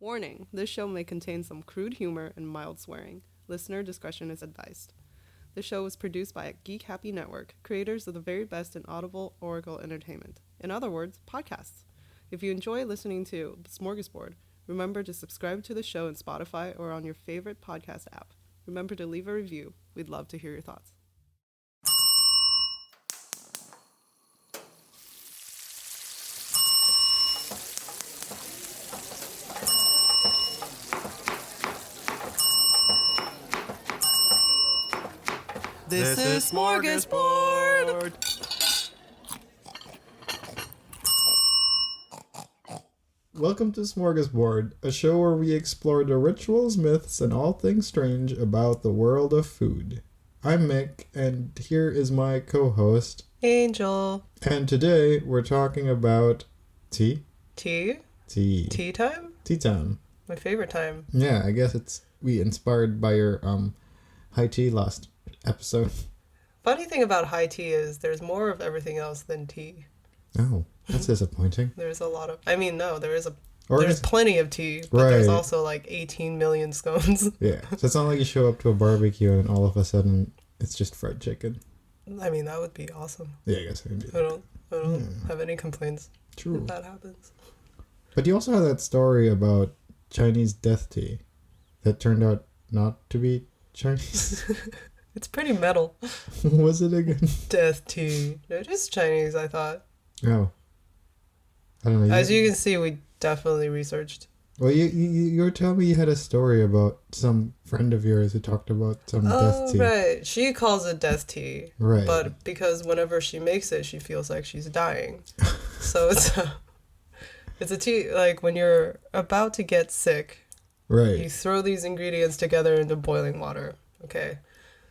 Warning, this show may contain some crude humor and mild swearing. Listener discretion is advised. The show was produced by Geek Happy Network, creators of the very best in audible oracle entertainment. In other words, podcasts. If you enjoy listening to Smörgåsbord, remember to subscribe to the show in Spotify or on your favorite podcast app. Remember to leave a review. We'd love to hear your thoughts. This is Smörgåsbord! Welcome to Smörgåsbord, a show where we explore the rituals, myths, and all things strange about the world of food. I'm Mik, and here is my co-host, Angel. And today we're talking about tea. Tea? Tea. Tea time? Tea time. My favorite time. Yeah, I guess we inspired by your high tea last episode. Funny thing about high tea is there's more of everything else than tea. Oh, that's disappointing. There's a lot of... there's Is plenty of tea, but right. there's also like 18 million scones. Yeah, so it's not like you show up to a barbecue and all of a sudden it's just fried chicken. I mean, that would be awesome. Yeah, I guess I can do that. I don't have any complaints True. if that happens. But you also have that story about Chinese death tea that turned out not to be Chinese. It's pretty metal. What was it again? Death tea. It is Chinese, I thought. Oh. I don't know. As you can see, we definitely researched. Well, you were telling me you had a story about some friend of yours who talked about some death tea. Right. She calls it death tea. Right. But because whenever she makes it, she feels like she's dying. So it's a tea, like when you're about to get sick. Right. You throw these ingredients together into boiling water. Okay.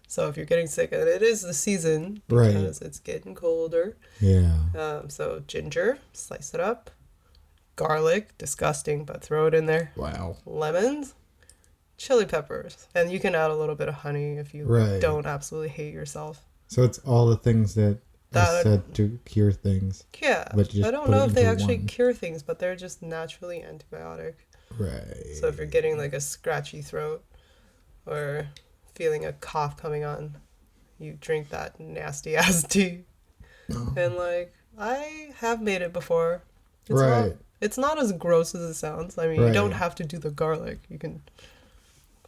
So if you're getting sick, and it is the season because it's getting colder. Yeah. So ginger, slice it up. Garlic, disgusting, but throw it in there. Wow. Lemons, chili peppers, and you can add a little bit of honey if you don't absolutely hate yourself. So it's all the things that are said to cure things. Yeah. But you just I don't put know it if they into actually one. cure things, but they're just naturally antibiotic. Right. So if you're getting like a scratchy throat or feeling a cough coming on, you drink that nasty ass tea. Oh. And like, I have made it before. It's not as gross as it sounds. I mean, you don't have to do the garlic. You can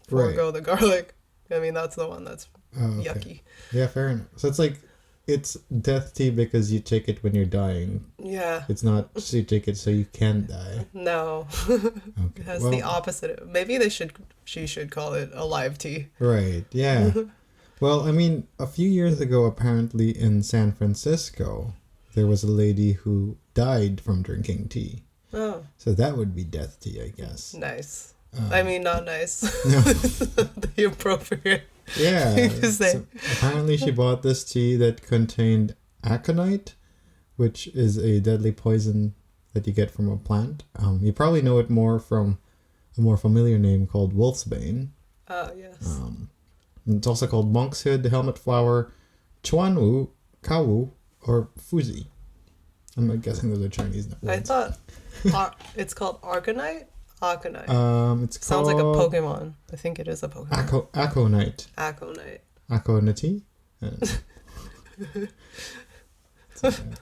forego the garlic. I mean, that's the one that's yucky. Yeah, fair enough. So it's death tea because you take it when you're dying. Yeah. It's not so you take it so you can die. No. Okay. It has the opposite. Maybe she should call it a live tea. Right. Yeah. Well, I mean, a few years ago, apparently in San Francisco, there was a lady who died from drinking tea. Oh. So that would be death tea, I guess. Nice. I mean, not nice. No. The appropriate. Yeah. So apparently she bought this tea that contained aconite, which is a deadly poison that you get from a plant. You probably know it more from a more familiar name called wolfsbane. Oh, yes. It's also called monk's hood, helmet flower, chuanwu, kawu, or fuzi. I'm guessing those are Chinese words. I thought it's called arcanite? Aconite. It's Sounds called like a Pokemon. I think it is a Pokemon. Aconite. Aconite. Aconite?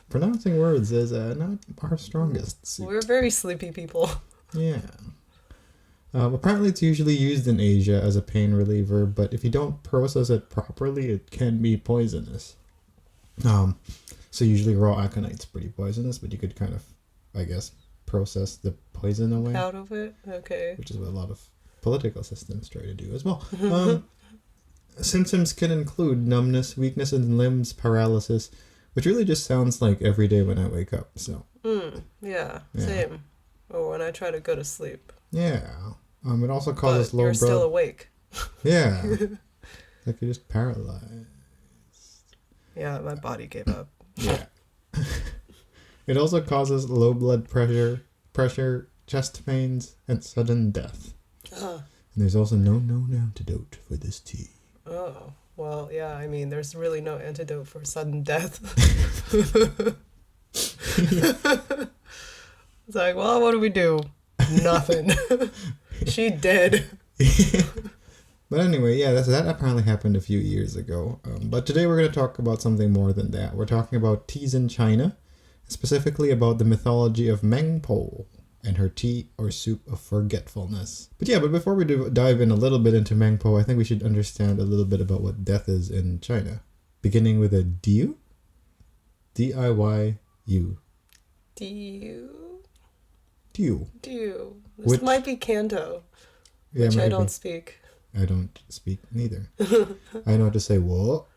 Pronouncing words is not our strongest suit. We're very sleepy people. Yeah. Apparently it's usually used in Asia as a pain reliever, but if you don't process it properly, it can be poisonous. So usually raw aconite's pretty poisonous, but you could kind of, I guess, process the poison away. Out of it? Okay. Which is what a lot of political systems try to do as well. Symptoms can include numbness, weakness in limbs, paralysis, which really just sounds like every day when I wake up. So. Yeah, same. Or when I try to go to sleep. Yeah. It also causes low blood. You're still awake. Yeah. Like you're just paralyzed. Yeah, my body gave up. Yeah. It also causes low blood pressure, chest pains, and sudden death. And there's also no known antidote for this tea. Oh, well, yeah, I mean, there's really no antidote for sudden death. It's like, well, what do we do? Nothing. She dead. But anyway, yeah, that apparently happened a few years ago. But today we're going to talk about something more than that. We're talking about teas in China, specifically about the mythology of Meng Po and her tea or soup of forgetfulness. But before we dive in a little bit into Meng Po, I think we should understand a little bit about what death is in China. Beginning with a Diyu? D-I-Y-U. Diyu. Diyu. Diyu. This might be Canto, which I don't speak. I don't speak neither. I know how to say 我.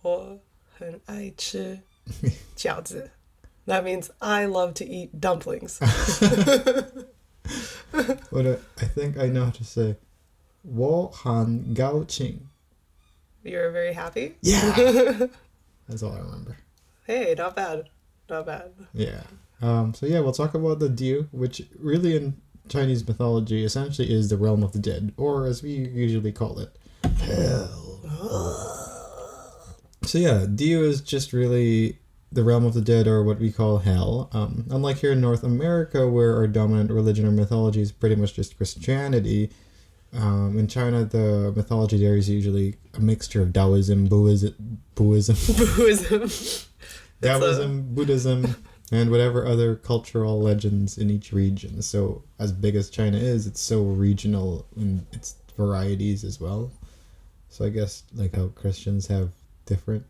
我很爱吃饺子. That means I love to eat dumplings. But I think I know how to say 我很高兴. You're very happy? Yeah! That's all I remember. Hey, not bad. Not bad. Yeah. We'll talk about the Diyu, which really in Chinese mythology essentially is the realm of the dead, or as we usually call it, hell. Diyu is just really the realm of the dead, or what we call hell. Unlike here in North America, where our dominant religion or mythology is pretty much just Christianity, in China the mythology there is usually a mixture of Taoism, Buddhism, Buddhism, and whatever other cultural legends in each region. So as big as China is, it's so regional in its varieties as well. So I guess like how Christians have different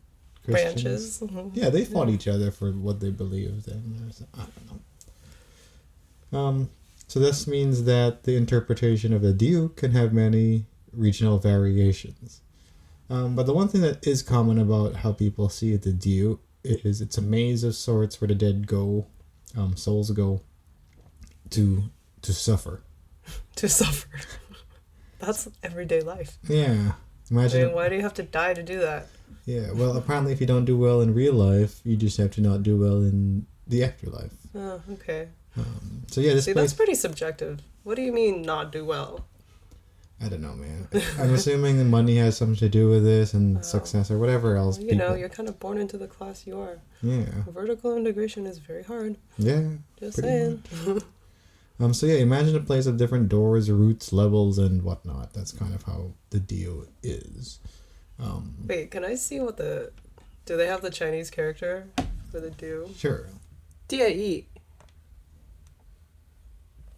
Christians. Branches. Mm-hmm. Yeah, they fought each other for what they believed in. I don't know. So this means that the interpretation of the Diyu can have many regional variations. But the one thing that is common about how people see the Diyu is it's a maze of sorts where the dead go, souls go to suffer. To suffer. That's everyday life. Yeah. Imagine. Why do you have to die to do that? Yeah, well, apparently if you don't do well in real life, you just have to not do well in the afterlife. Oh, okay. This place... that's pretty subjective. What do you mean not do well? I don't know, man. I'm assuming the money has something to do with this and success or whatever else. Well, you're kind of born into the class you are. Yeah. Vertical integration is very hard. Yeah. Just saying. Imagine a place of different doors, routes, levels, and whatnot. That's kind of how the Diyu is. Wait, can I see what do they have the Chinese character for the Diyu? Sure. Diyu.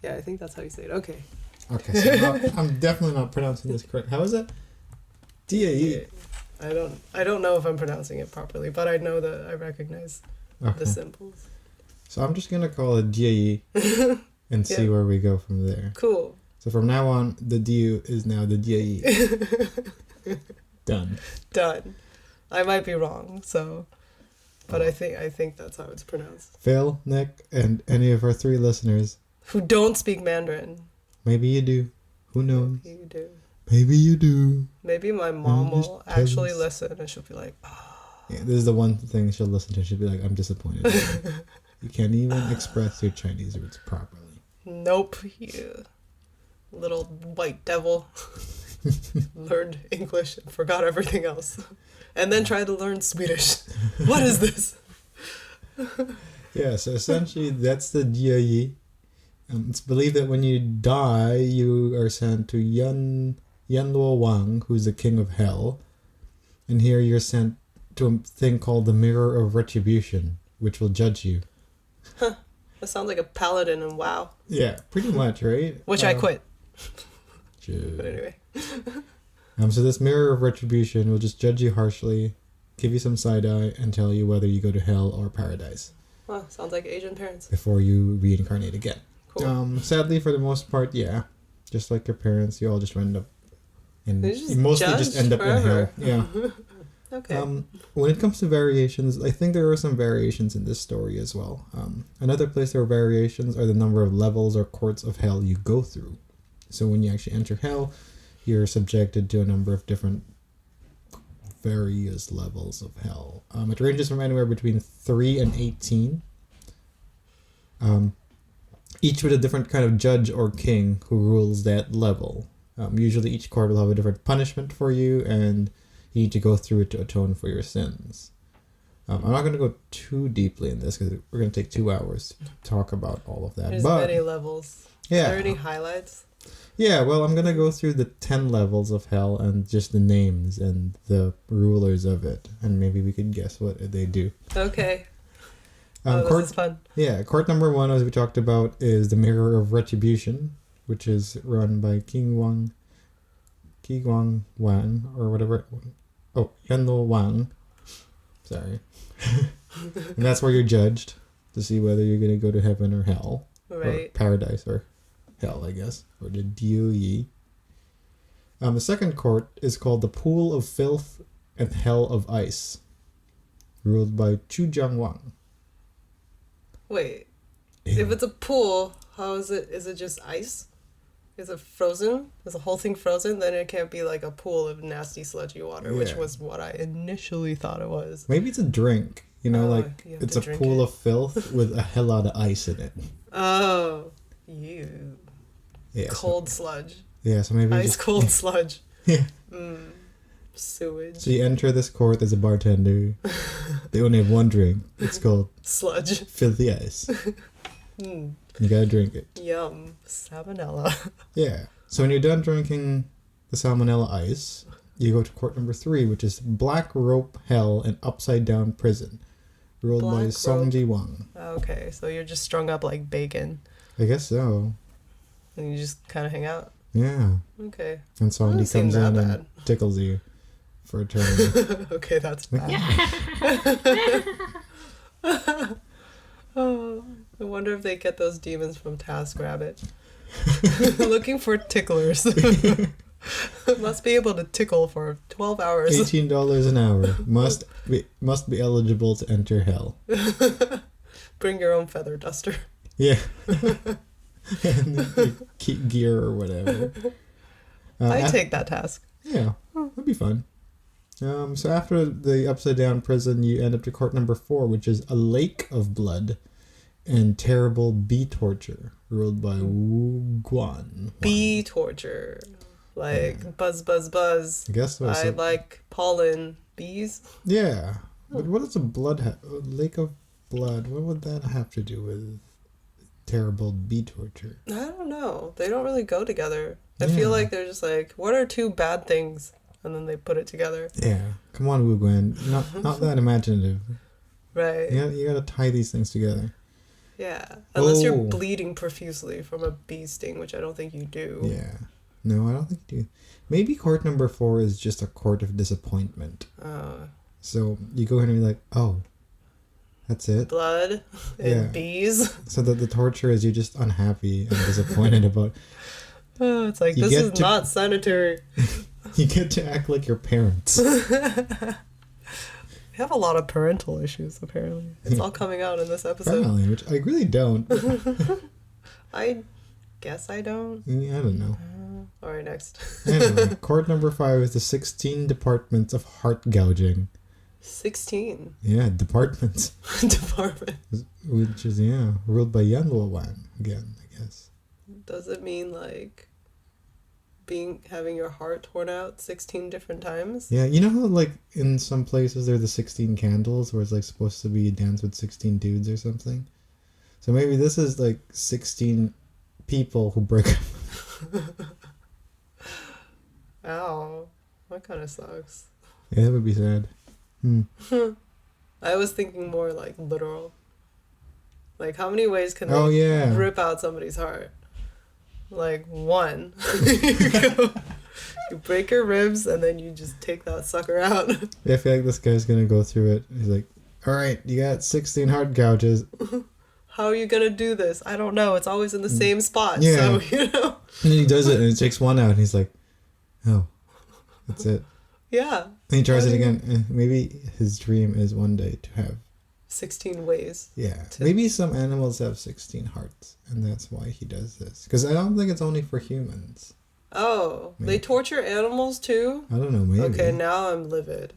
Yeah, I think that's how you say it. Okay. Okay, so I'm definitely not pronouncing this correct. How is it? Diyu. I don't know if I'm pronouncing it properly, but I know that I recognize the symbols. So I'm just gonna call it Diyu and see where we go from there. Cool. So from now on, the Diyu is now the Diyu. Done. I might be wrong, but I think that's how it's pronounced. Phil, Nick, and any of our 3 listeners who don't speak Mandarin. Maybe you do. Who knows? Maybe you do. Maybe you do. Maybe my mom will actually listen and she'll be like, Yeah, this is the one thing she'll listen to. She'll be like, I'm disappointed. You can't even express your Chinese roots properly. Nope, you little white devil. Learned English and forgot everything else. And then tried to learn Swedish. What is this? So essentially that's the Diyu. It's believed that when you die, you are sent to Wang, who's the king of hell. And here you're sent to a thing called the Mirror of Retribution, which will judge you. Huh. That sounds like a paladin in WoW. Yeah, pretty much, right? Which I quit. But anyway. So this Mirror of Retribution will just judge you harshly, give you some side-eye, and tell you whether you go to hell or paradise. Well, sounds like Asian parents. Before you reincarnate again. Cool. Sadly, for the most part, yeah. Just like your parents, you all just end up you mostly just end up forever. in hell. Yeah. Okay. When it comes to variations, I think there are some variations in this story as well. Another place there are variations are the number of levels or courts of hell you go through. So when you actually enter hell, you're subjected to a number of different various levels of hell. It ranges from anywhere between 3 and 18. Each with a different kind of judge or king who rules that level. Usually each court will have a different punishment for you, and you need to go through it to atone for your sins. I'm not going to go too deeply in this because we're going to take 2 hours to talk about all of that. There's many levels. Yeah. Are there any highlights? Yeah, well, I'm going to go through the 10 levels of hell and just the names and the rulers of it. And maybe we could guess what they do. Okay. Court, this is fun. Yeah, court number 1, as we talked about, is the Mirror of Retribution, which is run by Wang Wang, or whatever. Oh, Wang. Sorry. And that's where you're judged to see whether you're going to go to heaven or hell. Right. Or paradise or hell, I guess. Or the Diyu. The second court is called the Pool of Filth and Hell of Ice, ruled by Wang. Wait. Ew. If it's a pool, how is it? Is it just ice? Is it frozen? Is the whole thing frozen? Then it can't be like a pool of nasty, sludgy water, which was what I initially thought it was. Maybe it's a drink. It's a pool of filth with a hell lot of ice in it. Oh, you. Yeah, cold sludge. Yeah, so maybe ice cold sludge. Yeah. Sewage. So you enter this court as a bartender. They only have one drink. It's called sludge. Filthy ice. You gotta drink it. Yum. Salmonella. Yeah. So when you're done drinking the salmonella ice, you go to court number 3, which is Black Rope Hell and Upside Down Prison, ruled by Songji Wang. Okay, so you're just strung up like bacon. I guess so. And you just kind of hang out. Yeah. Okay. And Songji comes in and tickles you for eternity. Okay, that's bad. Oh, I wonder if they get those demons from TaskRabbit. Looking for ticklers. Must be able to tickle for 12 hours. $18 an hour. Must be eligible to enter hell. Bring your own feather duster. Yeah. And keep gear or whatever. I take that task. Yeah, that'd be fun. So after the upside down prison, you end up to court number 4, which is a lake of blood and terrible bee torture, ruled by Wu Guan. Bee torture. Like buzz, buzz, buzz. I guess so. I like pollen bees. Yeah. But what is a lake of blood? What would that have to do with terrible bee torture? I don't know. They don't really go together. I feel like they're just like, what are 2 bad things? And then they put it together. Yeah. Come on, Wu Guan. Not that imaginative. Right. You gotta tie these things together. Yeah. Unless you're bleeding profusely from a bee sting, which I don't think you do. Yeah. No, I don't think you do. Maybe court number 4 is just a court of disappointment. So you go in and you're like, oh, that's it? Blood and bees. So that the torture is you're just unhappy and disappointed about. Oh, it's like, this is not sanitary. You get to act like your parents. We have a lot of parental issues, apparently. It's all coming out in this episode. Apparently, which I really don't. I guess I don't. Yeah, I don't know. All right, next. Anyway, court number 5 is the 16 departments of heart gouging. 16? Yeah, departments. Departments. Which is, ruled by Wang again, I guess. Does it mean, like, having your heart torn out 16 different times? Yeah, you know how, like, in some places there are the 16 candles where it's, like, supposed to be a dance with 16 dudes or something? So maybe this is, like, 16 people who break up. Ow. That kind of sucks. Yeah, that would be sad. I was thinking more, like, literal. Like, how many ways can they rip out somebody's heart? Like, 1. You break your ribs, and then you just take that sucker out. Yeah, I feel like this guy's gonna go through it. He's like, alright, you got 16 heart gouges. How are you gonna do this? I don't know. It's always in the same spot. Yeah. So, you know. And then he does it, and he takes one out, and he's like, oh, that's it. Yeah. And he tries it again. Maybe his dream is one day to have 16 ways. Yeah. Maybe some animals have 16 hearts, and that's why he does this. Because I don't think it's only for humans. Oh, Maybe. They torture animals too? I don't know, maybe. Okay, now I'm livid.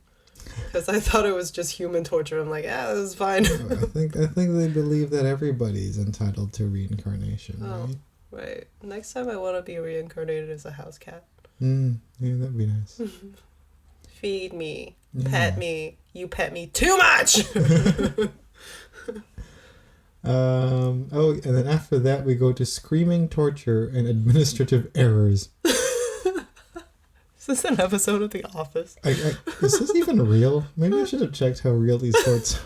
Because I thought it was just human torture. I'm like, this is fine. I think they believe that everybody's entitled to reincarnation, right? Right. Next time I want to be reincarnated as a house cat. Yeah, that'd be nice. Feed me. Yeah. Pet me. You pet me too much! Oh, and then after that we go to screaming torture and administrative errors. Is this an episode of The Office? Is this even real? Maybe I should have checked how real these quotes are.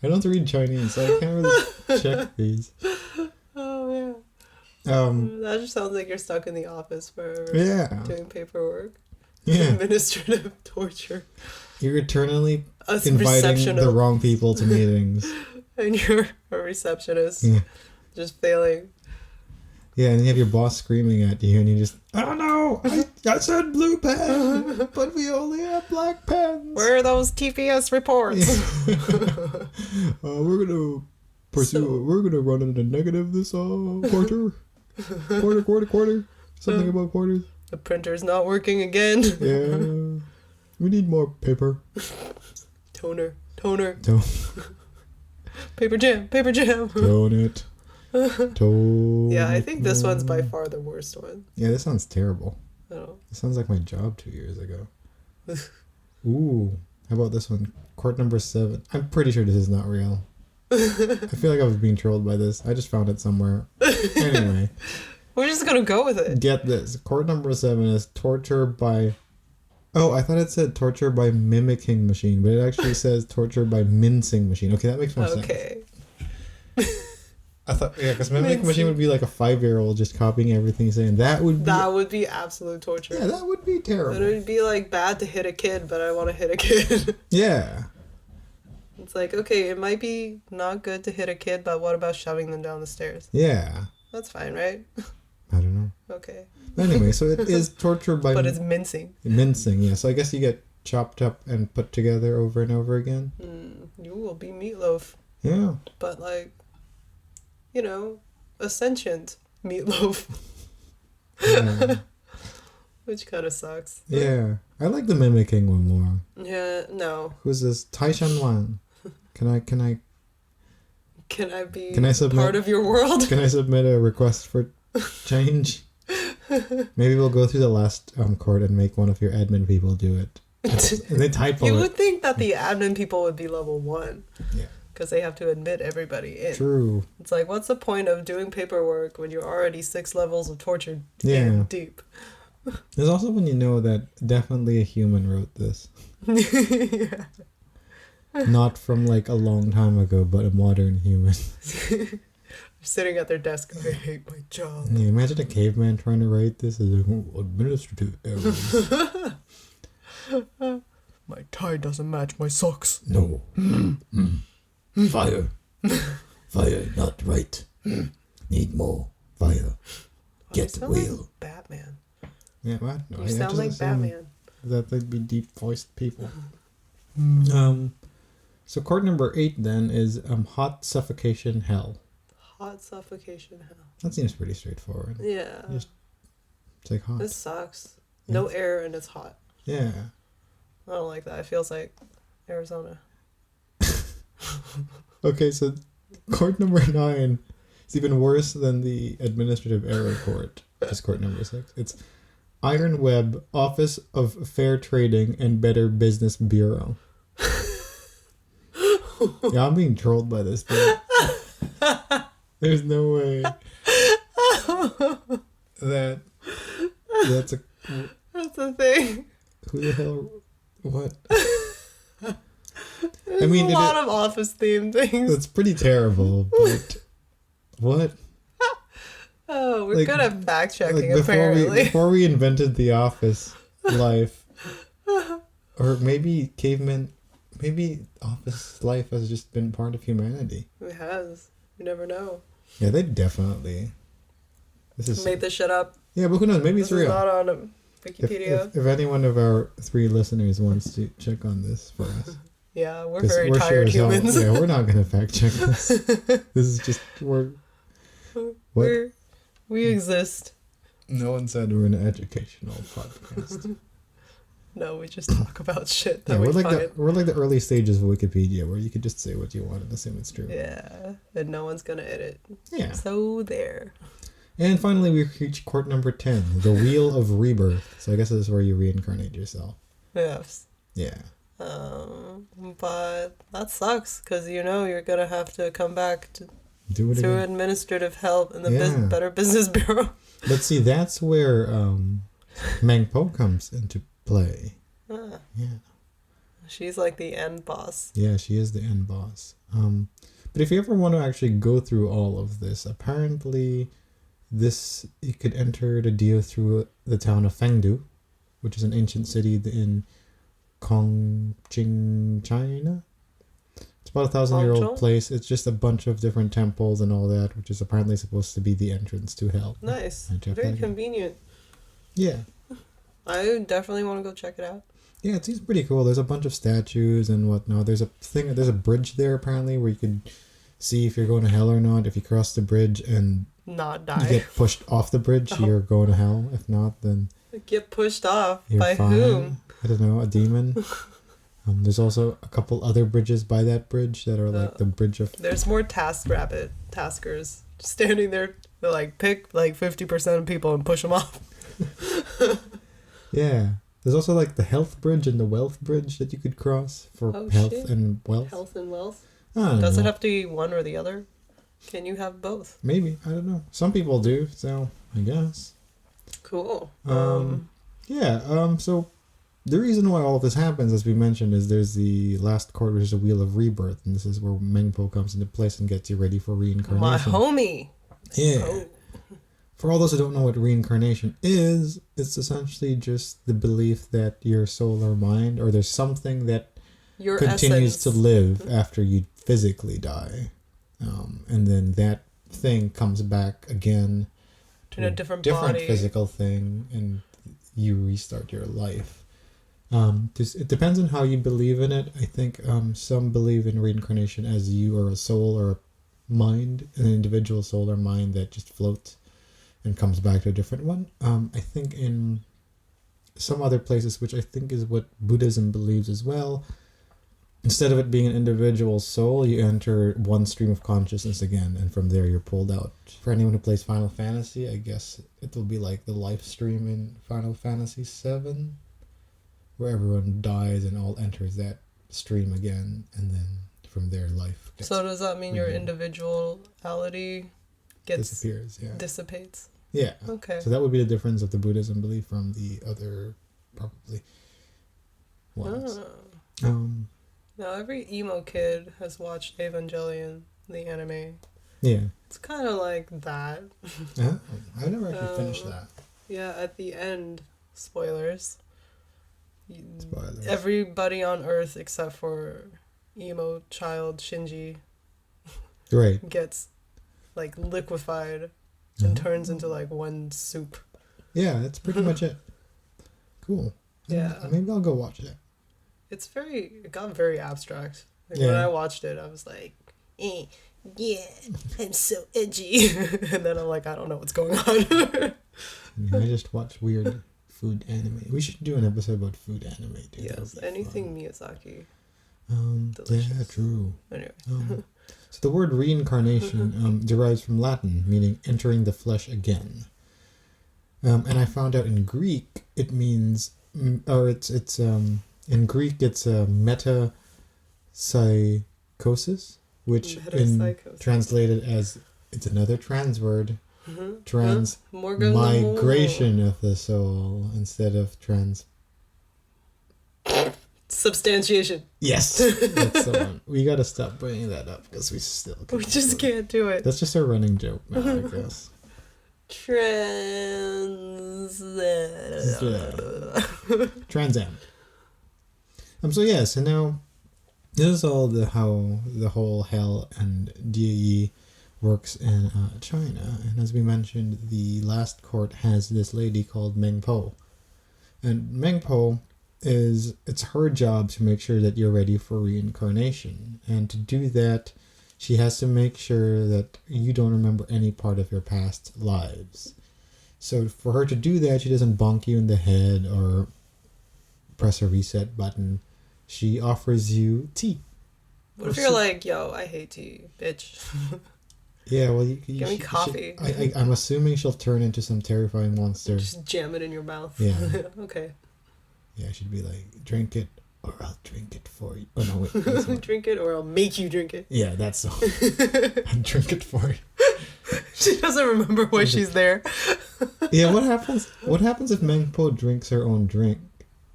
I don't read Chinese, so I can't really check these. Oh, yeah. That just sounds like you're stuck in the office forever. Yeah. Doing paperwork. Yeah. Administrative torture. You're eternally inviting the wrong people to meetings. And you're a receptionist. Yeah. Just failing. Yeah, and you have your boss screaming at you, and you just, oh no, I said blue pen, but we only have black pens. Where are those TPS reports? We're gonna pursue. We're gonna run into negative this quarter. Quarter. Something about quarters. The printer's not working again. Yeah, we need more paper. Toner. Paper jam. Donut. Yeah, I think this one's by far the worst one. Yeah, this sounds terrible. Oh. This sounds like my job 2 years ago. Ooh, how about this one? Court number 7. I'm pretty sure this is not real. I feel like I was being trolled by this. I just found it somewhere. Anyway. We're just gonna go with it. Get this. Court number 7 is torture by... Oh, I thought it said torture by mimicking machine, but it actually says torture by mincing machine. Okay, that makes more sense. Okay. I thought, yeah, because mimicking machine would be like a 5-year-old just copying everything he's saying. That would be absolute torture. Yeah, that would be terrible. It would be like bad to hit a kid, but I want to hit a kid. Yeah. It's like, okay, it might be not good to hit a kid, but what about shoving them down the stairs? Yeah. That's fine, right? I don't know. Okay. Anyway, so it is torture by... But it's mincing. Mincing, yeah. So I guess you get chopped up and put together over and over again. You will be meatloaf. Yeah. But like, you know, a sentient meatloaf. Yeah. Which kind of sucks. Yeah. I like the mimicking one more. Yeah, no. Who's this? Taishan Wang. Can I submit part of your world? Can I submit a request for change? Maybe we'll go through the last court and make one of your admin people do it. And they typo You it. would think that the admin people would be level 1. Yeah. Because they have to admit everybody in. True. It's like, what's the point of doing paperwork when you're already 6 levels of torture deep? There's also when you know that definitely a human wrote this. Yeah. Not from like a long time ago, but a modern human. Sitting at their desk, I hate my job. Yeah, imagine a caveman trying to write this as administrative errors. My tie doesn't match my socks. No. Fire. Fire, not right. Need more fire. Get the wheel. Like Batman. Yeah, what? No, You sound like Batman. That they'd be deep voiced people. So court number 8 then is hot suffocation hell. Hot suffocation hell. That seems pretty straightforward. Yeah. It's like hot. This sucks. No air and it's hot. Yeah. I don't like that. It feels like Arizona. Okay, so court number 9 is even worse than the administrative error court, which is court number 6. It's Iron Web, Office of Fair Trading and Better Business Bureau. Yeah, I'm being trolled by this thing. There's no way that's a thing. Who the hell? What? There's a lot of office theme things. It's pretty terrible, but what? Oh, we're good at fact checking, apparently. Before we invented the office life, or maybe office life has just been part of humanity. It has. You never know. Yeah, they definitely. Made this shit up. Yeah, but who knows? Maybe it's real. It's not on Wikipedia. If any one of our 3 listeners wants to check on this for us. Yeah, we're very tired humans. Yeah, we're not going to fact check this. This is just... We exist. No one said we're an educational podcast. No, we just talk about shit that we're like the early stages of Wikipedia where you could just say what you want and assume it's true. Yeah, and no one's going to edit. Yeah. So there. And finally, we reach court number 10, the Wheel of Rebirth. So I guess this is where you reincarnate yourself. Yes. Yeah. But that sucks because you're gonna have to come back Do it through again. administrative help in the Yeah. Better Business Bureau. But see, that's where Meng Po comes into play. Ah, Yeah. she's like the end boss. Yeah, she is the end boss. But if you ever want to actually go through all of this, apparently you could enter the Diyu through the town of Fengdu, which is an ancient city in Chongqing, China. It's about 1,000-year-old place. It's just a bunch of different temples and all that, which is apparently supposed to be the entrance to hell. Nice. Very convenient. Yeah. I definitely want to go check it out. Yeah, it seems pretty cool. There's a bunch of statues and whatnot. There's a bridge there apparently where you could see if you're going to hell or not. If you cross the bridge and not die, you get pushed off the bridge, you're going to hell. If not, then get pushed off you're by fine. whom? I don't know, a demon. There's also a couple other bridges by that bridge that are like the bridge of... There's more taskers just standing there. They're like, pick like 50% of people and push them off. Yeah. There's also like the health bridge and the wealth bridge that you could cross for health and wealth. Health and wealth? Does it have to be one or the other? Can you have both? Maybe. I don't know. Some people do, so I guess. Cool. So the reason why all of this happens, as we mentioned, is there's the last court, which is a wheel of rebirth, and this is where Meng Po comes into place and gets you ready for reincarnation. My homie. Yeah. Oh. For all those who don't know what reincarnation is, it's essentially just the belief that your soul or mind, or there's something that Your continues essence. to live after you physically die, and then that thing comes back again to in a different body. physical thing, and you restart your life. It depends on how you believe in it. I think some believe in reincarnation as you are a soul or a mind, an individual soul or mind that just floats and comes back to a different one. I think in some other places, which I think is what Buddhism believes as well, instead of it being an individual soul, you enter one stream of consciousness again, and from there you're pulled out. For anyone who plays Final Fantasy, I guess it will be like the life stream in Final Fantasy VII, where everyone dies and all enters that stream again, and then from there life gets So does that mean your individuality disappears? Yeah. dissipates? Yeah. Okay. So that would be the difference of the Buddhism belief from the other probably ones. Now every emo kid has watched Evangelion, the anime. Yeah. It's kind of like that. I never actually finished that. Yeah, at the end, spoilers. Spoilers. Everybody on Earth except for emo child Shinji Right. gets like liquefied and turns into like one soup. Yeah, that's pretty much it. Cool. Yeah. Maybe I'll go watch it. It got very abstract. Like Yeah. when I watched it, I was like, yeah, I'm so edgy. And then I'm like, I don't know what's going on. I just watch weird food anime. We should do an episode about food anime, dude. Yes, anything Miyazaki. Yeah, Delicious. true. Anyway. So the word reincarnation derives from Latin, meaning entering the flesh again. And I found out in Greek it means, in Greek it's metapsychosis, which translated as, it's another trans word, migration of the soul instead of trans. Substantiation. Yes, that's the one. We gotta stop bringing that up because we just can't do it. That's just a running joke now, I guess. Transam. So now this is all how the whole hell and Diyu works in China, and as we mentioned, the last court has this lady called Meng Po, and Meng Po it's her job to make sure that you're ready for reincarnation, and to do that she has to make sure that you don't remember any part of your past lives. So for her to do that, she doesn't bonk you in the head or press a reset button. She offers you tea. What if you're like, yo, I hate tea, bitch? Yeah, well, give me coffee. I'm assuming she'll turn into some terrifying monster. Just jam it in your mouth. Yeah. Okay. Yeah, she'd be like, drink it or I'll drink it for you. Oh no, wait. That's not- Drink it or I'll make you drink it. Yeah, that's the one. I'll drink it for you. She doesn't remember why she's there. Yeah, what happens? What happens if Meng Po drinks her own drink?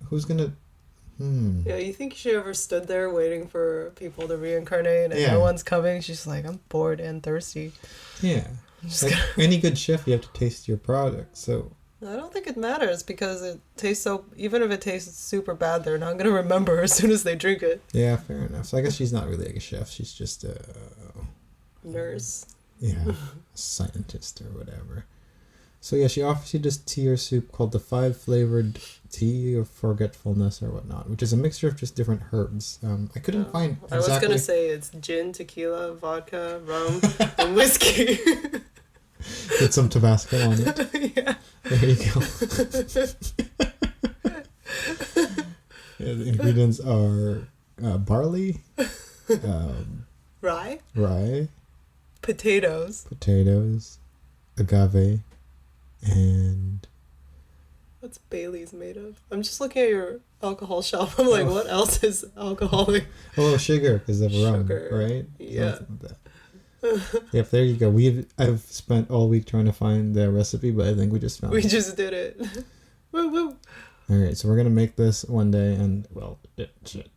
Who's gonna? Yeah, you think she ever stood there waiting for people to reincarnate and Yeah. no one's coming? She's like, I'm bored and thirsty. Yeah. Like any good chef, you have to taste your product. So I don't think it matters because it tastes so. Even if it tastes super bad, they're not gonna remember as soon as they drink it. yeah, fair enough. So I guess she's not really like a chef. She's just a Nurse. a scientist or whatever. So yeah, she offers you this tea or soup called the 5-flavored Tea of Forgetfulness or whatnot, which is a mixture of just different herbs. I couldn't find exactly. I was gonna say it's gin, tequila, vodka, rum, and whiskey. Put some Tabasco on it. Yeah. There you go. Yeah, the ingredients are barley, Rye, potatoes, agave, and what's Bailey's made of? I'm just looking at your alcohol shelf. I'm like, what else is alcoholic? oh, sugar because of rum, Sugar. right? Yeah. Something like that. Yep, there you go. I've spent all week trying to find the recipe, but I think we just found it. We just did it. Woo woo. All right, so we're gonna make this one day, and well, shit.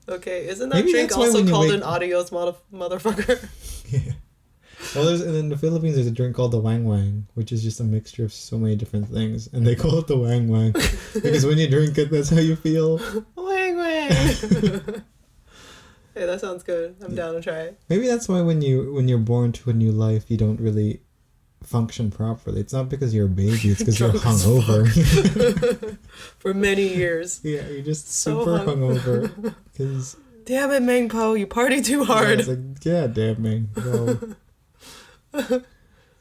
Okay, isn't that Maybe drink that's why also when you called make- an adios motherfucker? Yeah. Well, in the Philippines, there's a drink called the Wang Wang, which is just a mixture of so many different things, and they call it the Wang Wang because when you drink it, that's how you feel. Weng Weng. Hey, that sounds good. I'm down to try it. Maybe that's why when you're born to a new life, you don't really function properly. It's not because you're a baby; it's because you're Drunk as hungover. For many years. Yeah, you're just So super hungover. Because Damn it, Meng Po, you party too hard. it's like, yeah, damn me. Well,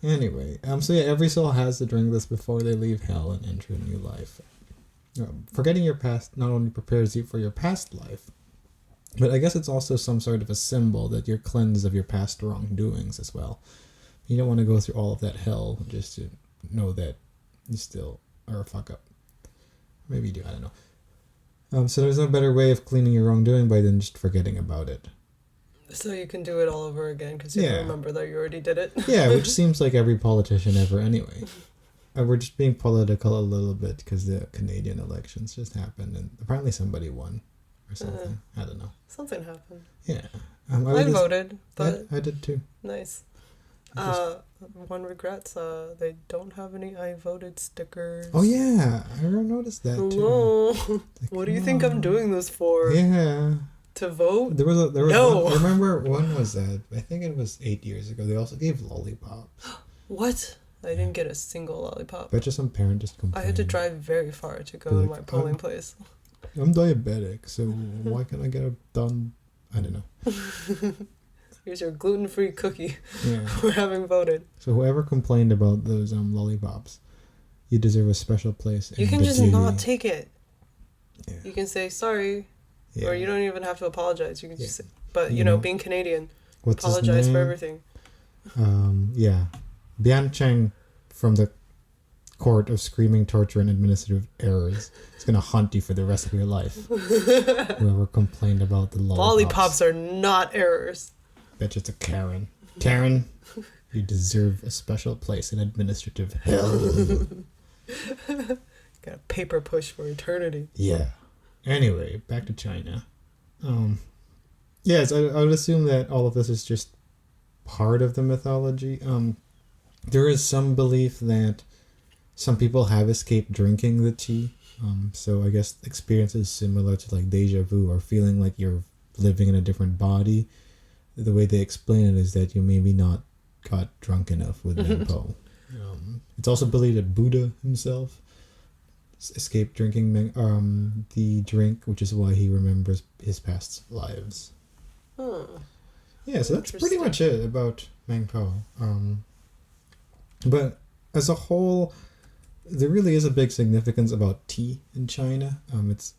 anyway, so yeah, every soul has to drink this before they leave hell and enter a new life. Forgetting your past not only prepares you for your past life, but I guess it's also some sort of a symbol that you're cleansed of your past wrongdoings as well. You don't want to go through all of that hell just to know that you still are a fuck up. Maybe you do, I don't know. So there's no better way of cleaning your wrongdoing than just forgetting about it. So you can do it all over again because you Yeah. remember that you already did it. Yeah, which seems like every politician ever anyway. We're just being political a little bit because the Canadian elections just happened and apparently somebody won or something. I don't know. Something happened. Yeah. I voted, but I did too. nice. Just- One regrets, they don't have any I voted stickers. Oh yeah, I noticed that too. Hello. Like, What do you think I'm doing this for? Yeah. To vote? There was No. one, I remember when was that? I think it was 8 years ago. They also gave lollipops. What? I didn't get a single lollipop. Bet you some parent just I complained. had to drive very far to go Be to like, my polling place. I'm diabetic, so why can't I get it done? I don't know. Here's your gluten-free cookie. Yeah. For having voted. So whoever complained about those lollipops, you deserve a special place. You in can the just Diyu. not take it. Yeah. You can say sorry, Yeah. or you don't even have to apologize. You can just say, Yeah. but You you know, know, being Canadian, What's his apologize for name? everything. Yeah. Bian Cheng from the Court of Screaming Torture and Administrative Errors is going to haunt you for the rest of your life. Whoever complained about the Lollipops are not errors. Bet you it's a Karen. Karen, you deserve a special place in administrative hell. Got a paper push for eternity. Yeah. Anyway, back to China. Yes, I would assume that all of this is just part of the mythology. There is some belief that some people have escaped drinking the tea. So I guess experiences similar to like deja vu or feeling like you're living in a different body. The way they explain it is that you maybe not got drunk enough with Meng Po. It's also believed that Buddha himself escaped drinking the drink, which is why he remembers his past lives. Yeah, so that's pretty much it about Meng Po. But as a whole, there really is a big significance about tea in China. It's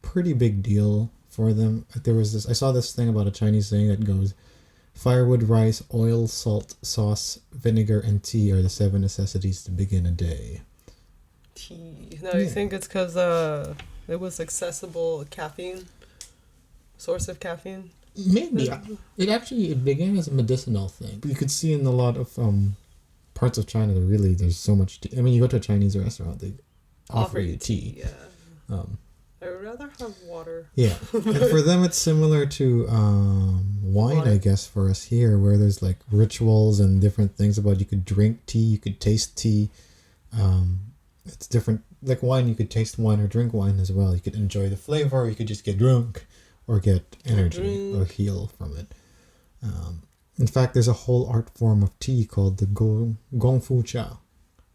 a pretty big deal for them. I saw this thing about a Chinese saying that goes, firewood, rice, oil, salt, sauce, vinegar, and tea are the 7 necessities to begin a day. Tea. No, you think it's because It was accessible caffeine, source of caffeine. Maybe. It began as a medicinal thing. You could see in a lot of parts of China that really there's so much tea. I mean, you go to a Chinese restaurant, they offer you tea. Yeah. I would rather have water. Yeah. And for them, it's similar to wine, I guess, for us here, where there's like rituals and different things about you could drink tea, you could taste tea. It's different. Like wine, you could taste wine or drink wine as well. You could enjoy the flavor, or you could just get drunk or get energy or heal from it. In fact, there's a whole art form of tea called the Gongfu Cha,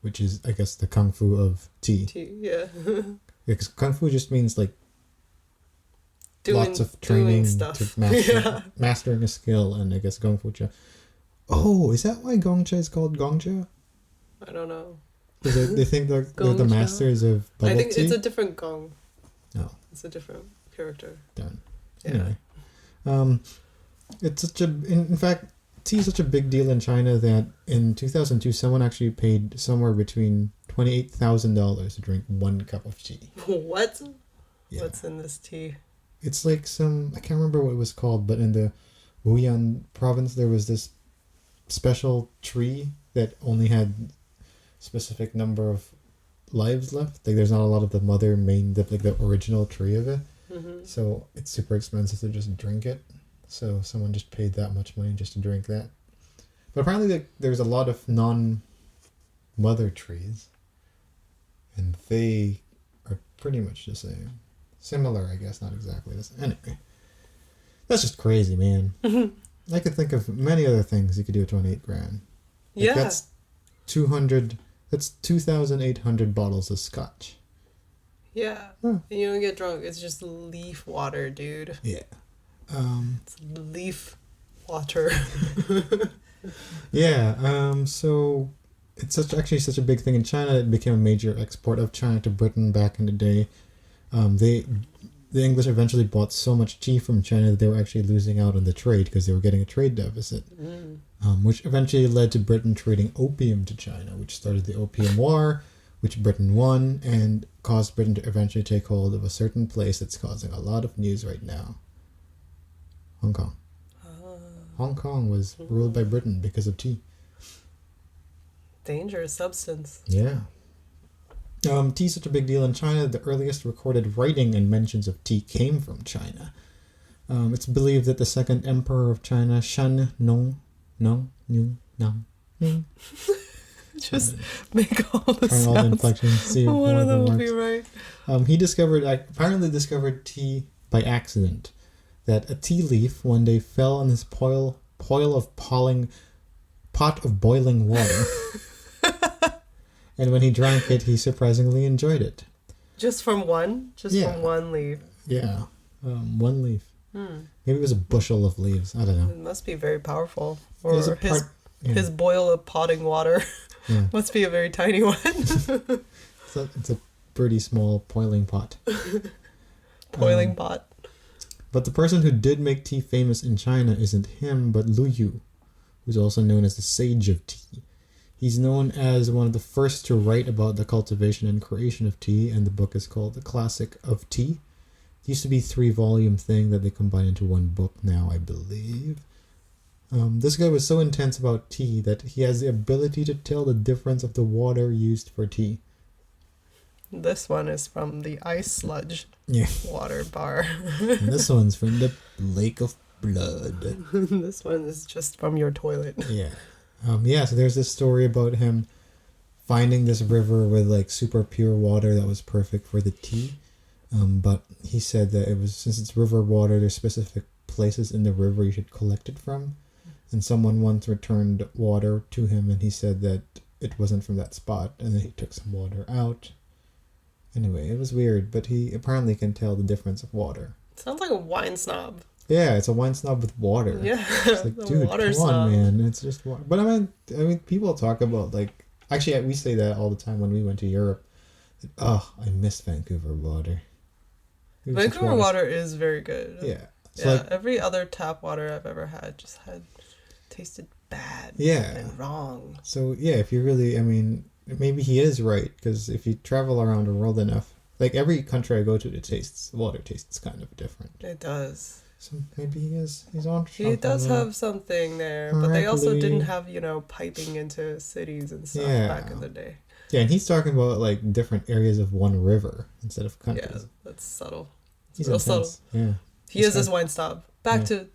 which is, I guess, the Kung Fu of tea. Yeah. Because Kung Fu just means like lots of training to mastering a skill, and I guess Gongfu Cha. Oh, is that why Gongcha is called Gongcha? I don't know. They think they're the masters of bubble tea? I think it's a different Gong. No. It's a different character. Done. Yeah. Anyway. It's such a... In fact, tea is such a big deal in China that in 2002, someone actually paid somewhere between $28,000 to drink 1 cup of tea. What? Yeah. What's in this tea? It's like I can't remember what it was called, but in the Wuyishan Province, there was this special tree that only had specific number of lives left. Like there's not a lot of the the original tree of it. Mm-hmm. So it's super expensive to just drink it. So someone just paid that much money just to drink that. But apparently there's a lot of non-mother trees. And they are pretty much the same. Similar, I guess, not exactly the same. Anyway. That's just crazy, man. I could think of many other things you could do with $28,000. Yeah. That's 2,800 bottles of scotch. Yeah. Huh. And you don't get drunk. It's just leaf water, dude. Yeah. It's leaf water. Yeah. So it's actually such a big thing in China. It became a major export of China to Britain back in the day. The English eventually bought so much tea from China that they were actually losing out on the trade because they were getting a trade deficit, which eventually led to Britain trading opium to China, which started the Opium War, which Britain won and caused Britain to eventually take hold of a certain place that's causing a lot of news right now. Hong Kong. Hong Kong was ruled by Britain because of tea. Dangerous substance. Yeah. Tea is such a big deal in China. The earliest recorded writing and mentions of tea came from China. It's believed that the second emperor of China, Shan Nong, Just make all the sounds. All the inflections. See one of them will be right. He apparently discovered tea by accident. That a tea leaf one day fell on his pot of boiling water. And when he drank it, he surprisingly enjoyed it. Just from one? From one leaf? Yeah. One leaf. Maybe it was a bushel of leaves. I don't know. It must be very powerful. Or his Yeah. boil of potting water Yeah. must be a very tiny one. It's a pretty small boiling pot. Boiling pot. But the person who did make tea famous in China isn't him, but Lu Yu, who's also known as the Sage of Tea. He's known as one of the first to write about the cultivation and creation of tea, and the book is called The Classic of Tea. It used to be a 3-volume thing that they combined into one book now, I believe. This guy was so intense about tea that he has the ability to tell the difference of the water used for tea. This one is from the ice sludge water bar. And this one's from the lake of blood. This one is just from your toilet. Yeah. So there's this story about him finding this river with like super pure water that was perfect for the tea. But he said that since it's river water, there's specific places in the river you should collect it from. And someone once returned water to him and he said that it wasn't from that spot. And then he took some water out. Anyway, it was weird, but he apparently can tell the difference of water. Sounds like a wine snob. Yeah, it's a wine snob with water. Yeah, it's like, dude, water come snob. on, man. It's just water. But I mean, people talk about like. Actually, we say that all the time when we went to Europe. Oh, I miss Vancouver water. Vancouver water is very good. Yeah. So every other tap water I've ever had tasted bad. Yeah. And wrong. So yeah, if you really, maybe he is right, because if you travel around the world enough, Like every country I go to, water tastes kind of different. It does. So maybe he's on. He does have something there, but they also didn't have, piping into cities and stuff back in the day. Yeah, and he's talking about like different areas of one river instead of countries. Yeah, that's subtle. He's real intense. subtle. Yeah. He is this wine snob. Back to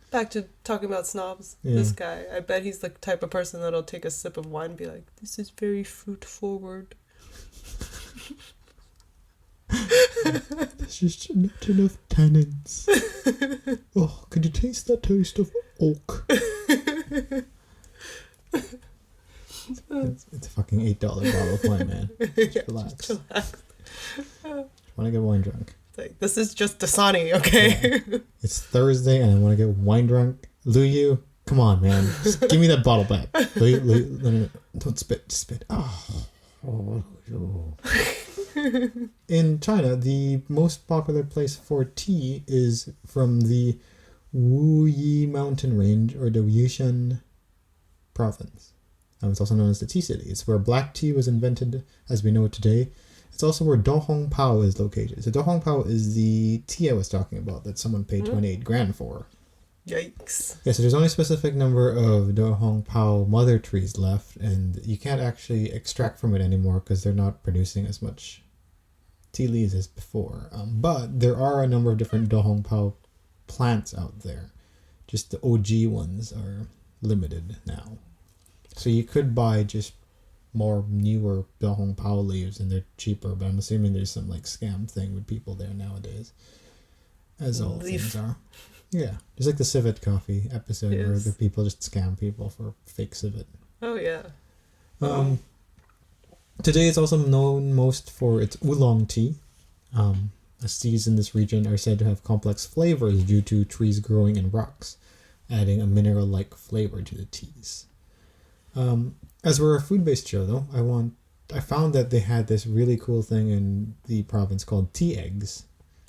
talking about snobs. Yeah. This guy, I bet he's the type of person that'll take a sip of wine and be like, "This is very fruit forward." There's just not enough tannins. Oh, could you taste that taste of oak? It's a fucking $8 bottle of wine, man. Just relax. Just relax. Want to get wine drunk? It's like, this is just Dasani, okay? Yeah. It's Thursday and I want to get wine drunk. Liu, come on, man. Just give me that bottle back. Liu, no, don't spit. Just spit. Oh. In China, the most popular place for tea is from the Wuyi mountain range, or the Wuyishan Province. It's also known as the Tea City. It's where black tea was invented as we know it today. It's also where Dohong Pao is located. So Dohong Pao is the tea I was talking about that someone paid 28 grand for. Yikes. Yeah, so there's only a specific number of Dohong Pao mother trees left, and you can't actually extract from it anymore because they're not producing as much tea leaves as before. But there are a number of different Dohong Pao plants out there. Just the OG ones are limited now. So you could buy just more newer Dohong Pao leaves and they're cheaper, but I'm assuming there's some like scam thing with people there nowadays. As all things are. Yeah. Just like the civet coffee episode where the people just scam people for fake civet. Oh yeah. Today it's also known most for its oolong tea. As teas in this region are said to have complex flavors due to trees growing in rocks, adding a mineral-like flavor to the teas. As we're a food-based show, though, I found that they had this really cool thing in the province called tea eggs.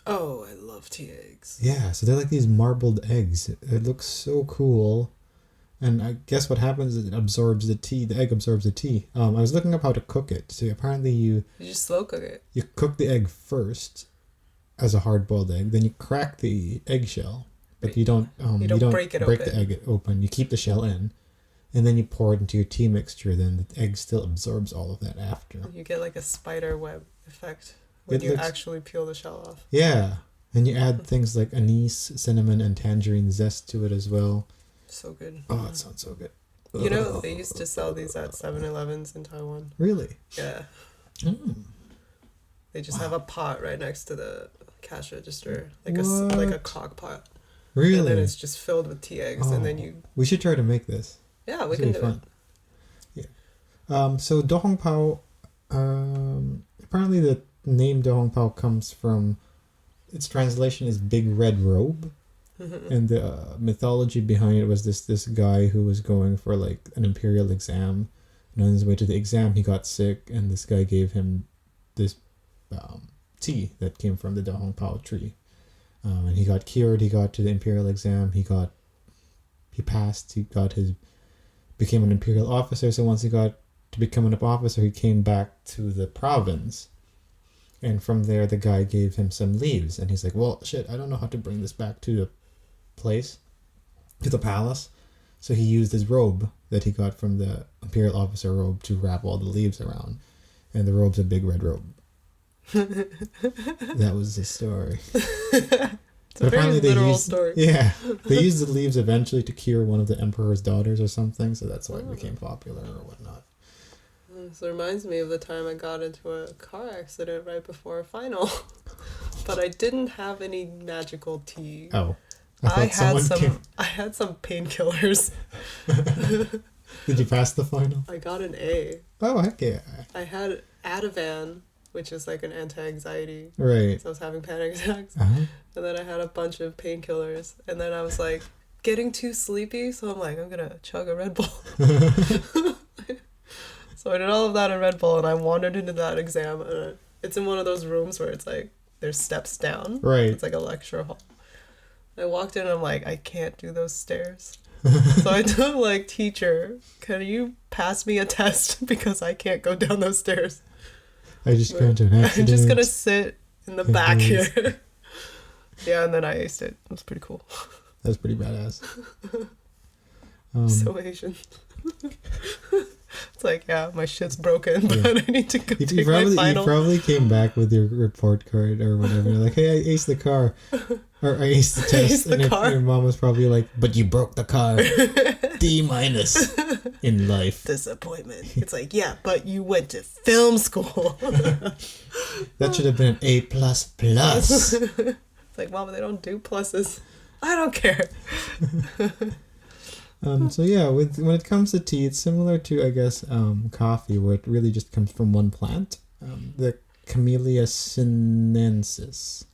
Oh, I love tea eggs. Yeah, so they're like these marbled eggs. It looks so cool. And I guess what happens is it absorbs the tea. The egg absorbs the tea. I was looking up how to cook it. So apparently you just slow cook it. You cook the egg first as a hard-boiled egg. Then you crack the eggshell, but you don't break the egg open. You keep the shell in, and then you pour it into your tea mixture. Then the egg still absorbs all of that after. You get like a spider web effect when you actually peel the shell off. Yeah, and you add things like anise, cinnamon, and tangerine zest to it as well. So good. Oh, it sounds so good. You know, they used to sell these at 7-Elevens in Taiwan. Really? Yeah. They just have a pot right next to the cash register, like a crock pot. Really? And then it's just filled with tea eggs, and then you... We should try to make this. Yeah, we can do it. Yeah. So Dohong Pao, apparently the name Dohong Pao comes from, its translation is Big Red Robe. And the mythology behind it was this guy who was going for like an imperial exam, and on his way to the exam he got sick, and this guy gave him this tea that came from the Dohong Pao tree, and he got cured. He got to the imperial exam. He passed. Became an imperial officer. So once he got to become an officer, he came back to the province. And from there, the guy gave him some leaves, and he's like, "Well, shit, I don't know how to bring this back to the place, to the palace." So he used his robe that he got from the imperial officer robe to wrap all the leaves around, and the robe's a big red robe. That was the story. It's a very literal story. Yeah, they used the leaves eventually to cure one of the emperor's daughters or something, so that's why it became popular or whatnot. This reminds me of the time I got into a car accident right before a final. But I didn't have any magical tea. Oh. I had some painkillers. Did you pass the final? I got an A. Oh, heck yeah. I had Ativan, which is like an anti-anxiety. Right. So I was having panic attacks. Uh-huh. And then I had a bunch of painkillers. And then I was like getting too sleepy. So I'm like, I'm going to chug a Red Bull. So I did all of that in Red Bull, and I wandered into that exam. And it's in one of those rooms where it's like there's steps down. Right. It's like a lecture hall. I walked in and I'm like, I can't do those stairs. So I told like, teacher, can you pass me a test because I can't go down those stairs? I just got into an accident. I'm just going to sit in the back here. Yeah, and then I aced it. It was pretty cool. That was pretty badass. So Asian. It's like, yeah, my shit's broken, but I need to go take my final. You probably came back with your report card or whatever. Like, hey, I aced the car. Or I aced the test. And your mom was probably like, but you broke the car. D- in life. Disappointment. It's like, yeah, but you went to film school. That should have been an A++. It's like, Mama, they don't do pluses. I don't care. So yeah, when it comes to tea, it's similar to, I guess, coffee, where it really just comes from one plant, the Camellia sinensis.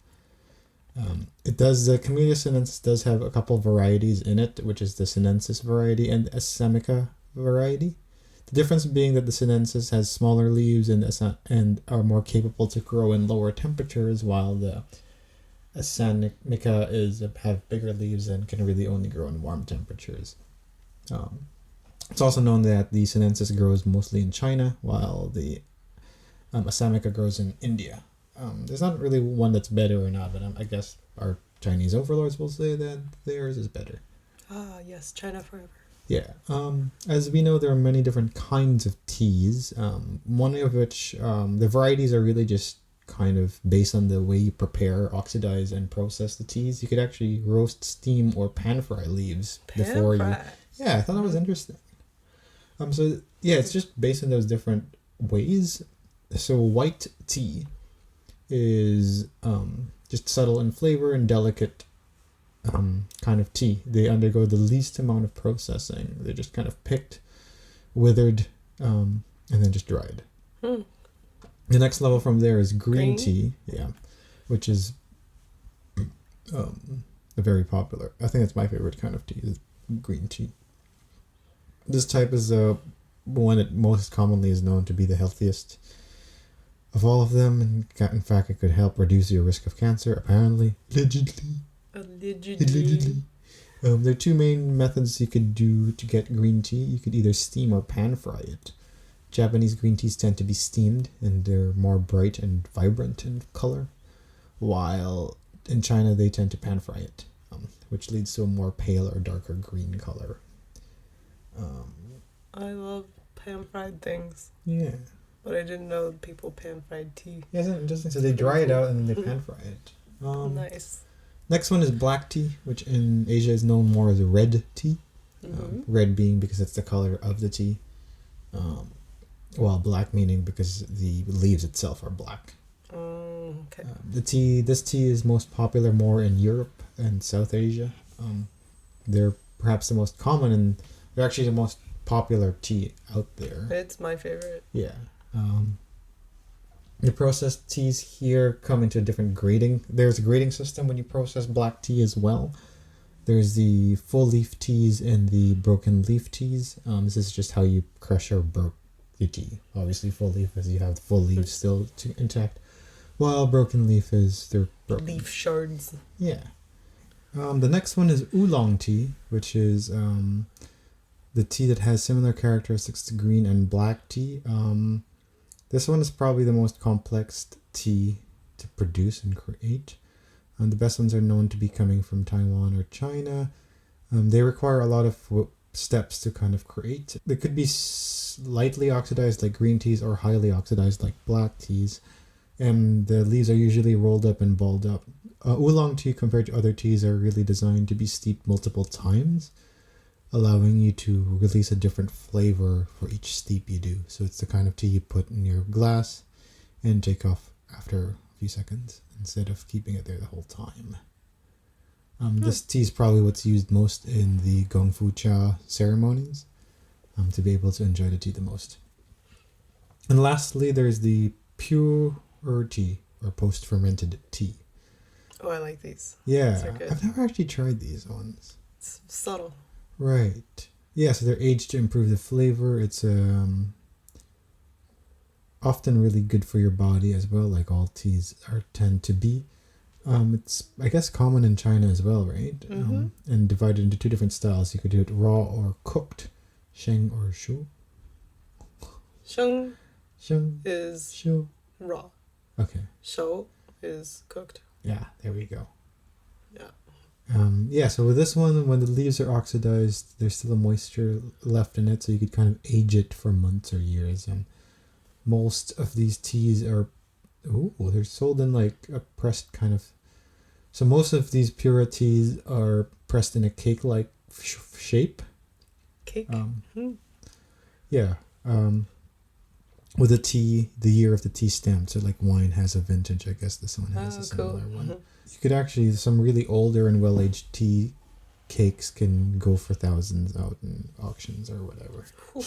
The Camellia sinensis does have a couple varieties in it, which is the sinensis variety and the Assamica variety. The difference being that the sinensis has smaller leaves and are more capable to grow in lower temperatures, while the Assamica have bigger leaves and can really only grow in warm temperatures. It's also known that the sinensis grows mostly in China, while the Assamica grows in India. There's not really one that's better or not, but I guess our Chinese overlords will say that theirs is better. Ah, yes, China forever. Yeah. As we know, there are many different kinds of teas, one of which the varieties are really just kind of based on the way you prepare, oxidize, and process the teas. You could actually roast, steam, or pan fry leaves before you. Yeah, I thought that was interesting. So yeah, it's just based on those different ways. So white tea is just subtle in flavor and delicate kind of tea. They undergo the least amount of processing. They're just kind of picked, withered, and then just dried. The next level from there is green tea, which is very popular. I think it's my favorite kind of tea, is green tea. This type is one that most commonly is known to be the healthiest of all of them. And in fact, it could help reduce your risk of cancer, apparently. Allegedly. There are two main methods you could do to get green tea. You could either steam or pan fry it. Japanese green teas tend to be steamed, and they're more bright and vibrant in color, while in China they tend to pan fry it, which leads to a more pale or darker green color. I love pan-fried things. Yeah. But I didn't know people pan-fried tea. Yeah, isn't it interesting? So they dry it out and then they pan-fry it. Nice. Next one is black tea, which in Asia is known more as red tea. Red being because it's the color of the tea. While black meaning because the leaves itself are black. Okay. This tea is most popular more in Europe and South Asia. They're perhaps the most common, and they're actually the most popular tea out there. It's my favorite. Yeah. The processed teas here come into a different grading. There's a grading system when you process black tea as well. There's the full leaf teas and the broken leaf teas. This is just how you crush or broke your tea. Obviously, full leaf is you have the full leaves still intact, while broken leaf is they're broken. Leaf shards. Yeah. The next one is oolong tea, which is the tea that has similar characteristics to green and black tea. This one is probably the most complex tea to produce and create. The best ones are known to be coming from Taiwan or China. They require a lot of steps to kind of create. They could be lightly oxidized like green teas or highly oxidized like black teas. And the leaves are usually rolled up and balled up. Oolong tea compared to other teas are really designed to be steeped multiple times, allowing you to release a different flavor for each steep you do. So it's the kind of tea you put in your glass and take off after a few seconds instead of keeping it there the whole time. This tea is probably what's used most in the Gong Fu Cha ceremonies to be able to enjoy the tea the most. And lastly, there's the pure tea or post-fermented tea. Oh, I like these. Yeah, Good. I've never actually tried these ones. It's subtle. Right. Yeah, so they're aged to improve the flavor. It's often really good for your body as well, like all teas tend to be. It's, I guess, common in China as well, right? And divided into two different styles. You could do it raw or cooked, sheng or shu. Sheng Sheng is shu. raw. Okay. Shou is cooked. Yeah, there we go. Yeah. So with this one, when the leaves are oxidized, there's still a moisture left in it, so you could kind of age it for months or years. And most of these teas are, they're sold in like a pressed kind of. So most of these pure teas are pressed in a cake-like shape. Cake. Yeah. With a tea, the year of the tea stamped. So like wine has a vintage. I guess this one has a similar one. You could actually, some really older and well-aged tea cakes can go for thousands out in auctions or whatever.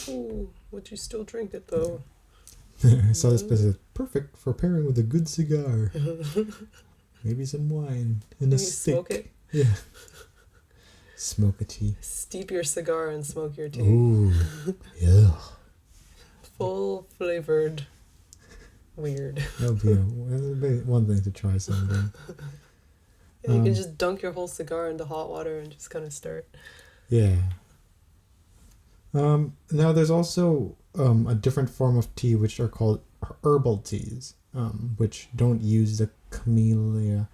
Ooh, would you still drink it though? I saw this place as perfect for pairing with a good cigar. Maybe some wine and a stick. Smoke it? Yeah. Smoke a tea. Steep your cigar and smoke your tea. Ooh. Yeah. Full flavored. Weird. That'll be one thing to try someday. Yeah, you can just dunk your whole cigar into hot water and just kind of stir it. Yeah. Now there's also a different form of tea which are called herbal teas, which don't use the Camellia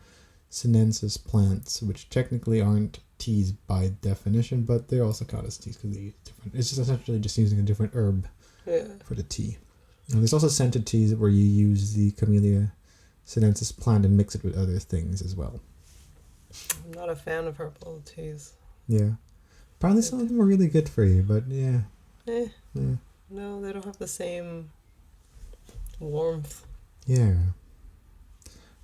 sinensis plants, which technically aren't teas by definition, but they're also called as teas because they use different. It's just essentially just using a different herb for the tea. And there's also scented teas where you use the Camellia sinensis plant and mix it with other things as well. I'm not a fan of herbal teas. Yeah. Apparently some of them are really good for you, but yeah. Yeah. No, they don't have the same warmth. Yeah.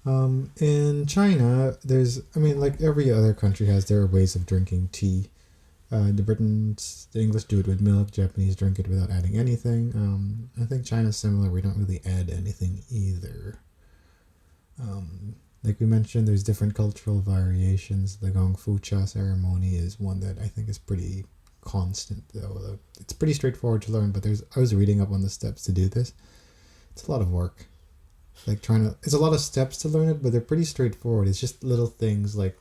In China, like every other country has their ways of drinking tea. The English do it with milk, Japanese drink it without adding anything. I think China's similar, we don't really add anything either. Like we mentioned, there's different cultural variations. The Gong Fu Cha ceremony is one that I think is pretty constant, though. It's pretty straightforward to learn, but I was reading up on the steps to do this. It's a lot of work. It's a lot of steps to learn it, but they're pretty straightforward. It's just little things like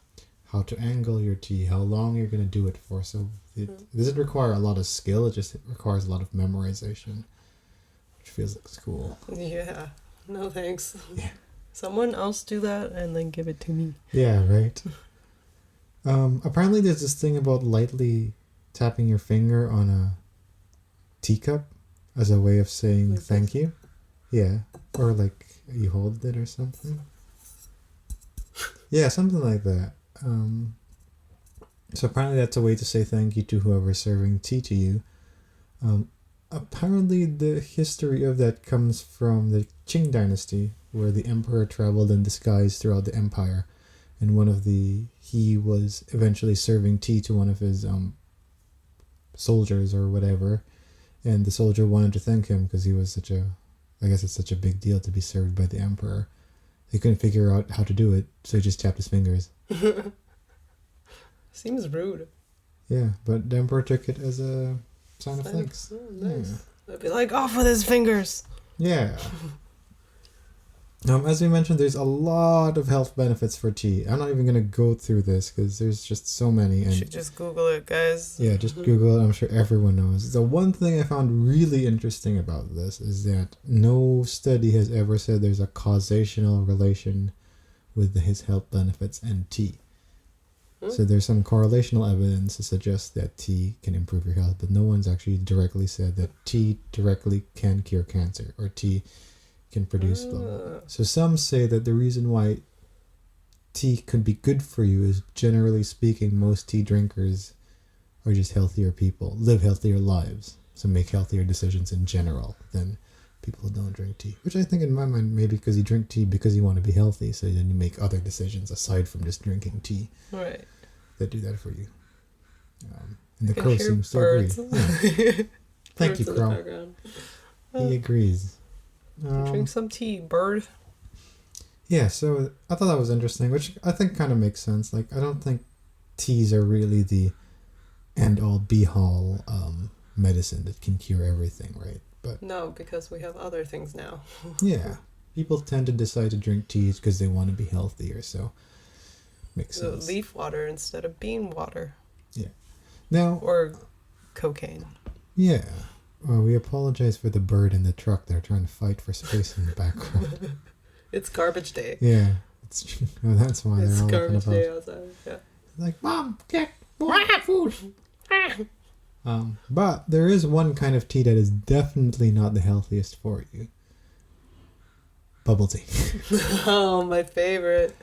how to angle your tea, how long you're going to do it for. So it doesn't require a lot of skill, it requires a lot of memorization, which feels like school. Yeah. No thanks. Yeah. Someone else do that and then give it to me. Yeah, right. Apparently there's this thing about lightly tapping your finger on a teacup as a way of saying like thank you. Yeah. Or like you hold it or something. Yeah, something like that. So apparently that's a way to say thank you to whoever's serving tea to you. Apparently the history of that comes from the Qing dynasty, where the emperor traveled in disguise throughout the empire, and he was eventually serving tea to one of his soldiers or whatever, and the soldier wanted to thank him because he was it's such a big deal to be served by the emperor. He couldn't figure out how to do it, so he just tapped his fingers. Seems rude. Yeah, but the emperor took it as a sign of thanks. Oh, nice. Yeah. I'd be like, off with his fingers. Yeah. As we mentioned, there's a lot of health benefits for tea. I'm not even going to go through this because there's just so many. And you should just Google it, guys. Yeah, just Google it. I'm sure everyone knows. The one thing I found really interesting about this is that no study has ever said there's a causational relation with his health benefits and tea. So there's some correlational evidence to suggest that tea can improve your health, but no one's actually directly said that tea directly can cure cancer or tea can produce blah, blah, blah. So some say that the reason why tea could be good for you is, generally speaking, most tea drinkers are just healthier people, live healthier lives, so make healthier decisions in general than people who don't drink tea. Which I think in my mind, maybe because you drink tea because you want to be healthy, so then you make other decisions aside from just drinking tea. Right. That do that for you. And the crow seems to agree. Yeah. Thank you, crow. He agrees. Drink some tea, bird. Yeah, so I thought that was interesting, which I think kind of makes sense. Like, I don't think teas are really the end-all, be-all medicine that can cure everything, right? But no, because we have other things now. Yeah. People tend to decide to drink teas because they want to be healthier, so makes sense. Leaf water instead of bean water. Yeah. Now... Or cocaine. Yeah. Well, we apologize for the bird in the truck. They're trying to fight for space in the background. It's garbage day. Yeah. Well, that's why It's they're all garbage day outside. Yeah. like, Mom, get more food. But there is one kind of tea that is definitely not the healthiest for you. Bubble tea. Oh, my favorite.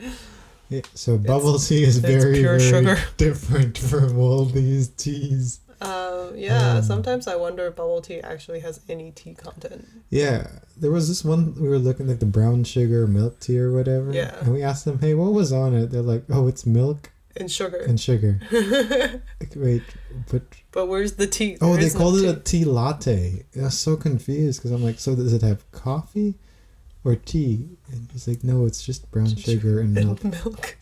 Yeah, so bubble tea is very, pure very sugar. different from all these teas. Sometimes I wonder if bubble tea actually has any tea content. Yeah, there was this one, we were looking like the brown sugar milk tea or whatever. Yeah. And we asked them, hey, what was on it? They're like, oh, it's milk. And sugar. And sugar. Like, wait, but where's the tea? Oh, There they is no called it tea. a tea latte. I was so confused because I'm like, so does it have coffee or tea? And he's like, no, it's just brown sugar and milk. Milk.